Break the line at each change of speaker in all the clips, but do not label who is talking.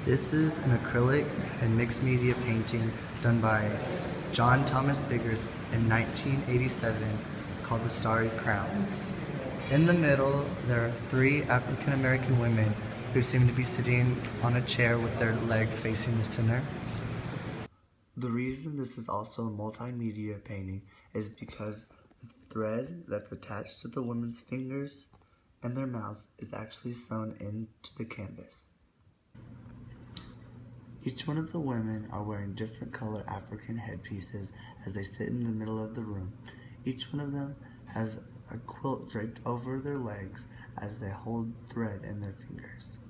This is an acrylic and mixed media painting done by John Thomas Biggers in 1987 called The Starry Crown. In the middle, there are three African American women who seem to be sitting on a chair with their legs facing the center. The reason this is also a multimedia painting is because the thread that's attached to the women's fingers and their mouths is actually sewn into the canvas. Each one of the women are wearing different color African headpieces as they sit in the middle of the room. Each one of them has a quilt draped over their legs as they hold thread in their fingers.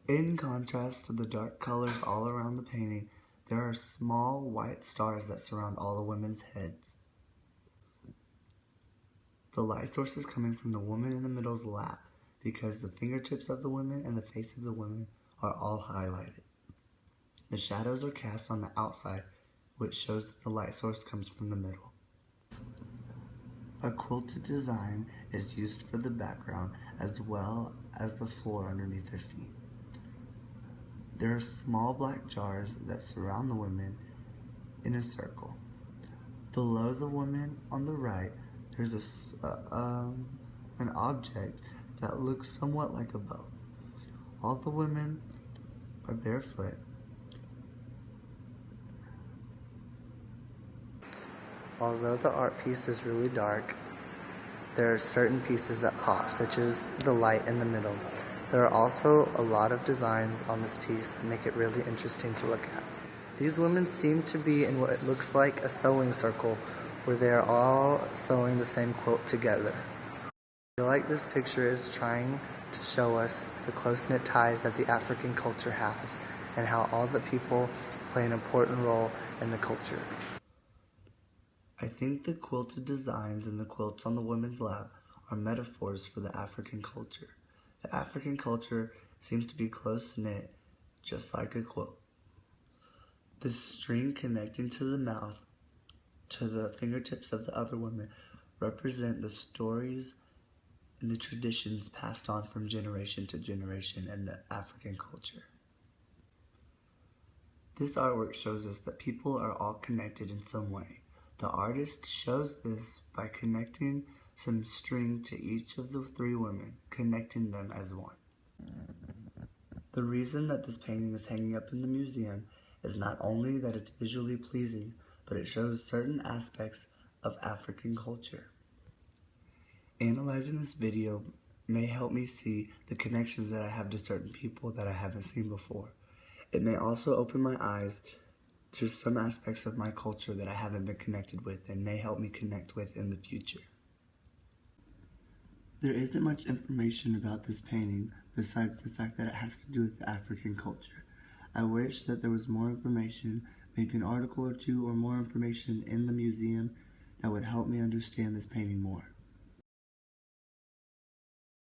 In contrast to the dark colors all around the painting, there are small white stars that surround all the women's heads. The light source is coming from the woman in the middle's lap because the fingertips of the women and the face of the women are all highlighted. The shadows are cast on the outside, which shows that the light source comes from the middle. A quilted design is used for the background as well as the floor underneath their feet. There are small black jars that surround the women in a circle. Below the woman on the right, there's an object that looks somewhat like a boat. All the women are barefoot. Although the art piece is really dark, there are certain pieces that pop, such as the light in the middle. There are also a lot of designs on this piece that make it really interesting to look at. These women seem to be in what looks like a sewing circle, where they are all sewing the same quilt together. I feel like this picture is trying to show us the close-knit ties that the African culture has and how all the people play an important role in the culture. I think the quilted designs and the quilts on the women's lap are metaphors for the African culture. The African culture seems to be close-knit, just like a quilt. The string connecting to the mouth to the fingertips of the other women represent the stories and the traditions passed on from generation to generation in the African culture. This artwork shows us that people are all connected in some way. The artist shows this by connecting some string to each of the three women, connecting them as one. The reason that this painting is hanging up in the museum is not only that it's visually pleasing, but it shows certain aspects of African culture. Analyzing this video may help me see the connections that I have to certain people that I haven't seen before. It may also open my eyes to some aspects of my culture that I haven't been connected with and may help me connect with in the future. There isn't much information about this painting besides the fact that it has to do with the African culture. I wish that there was more information, maybe an article or two or more information in the museum that would help me understand this painting more.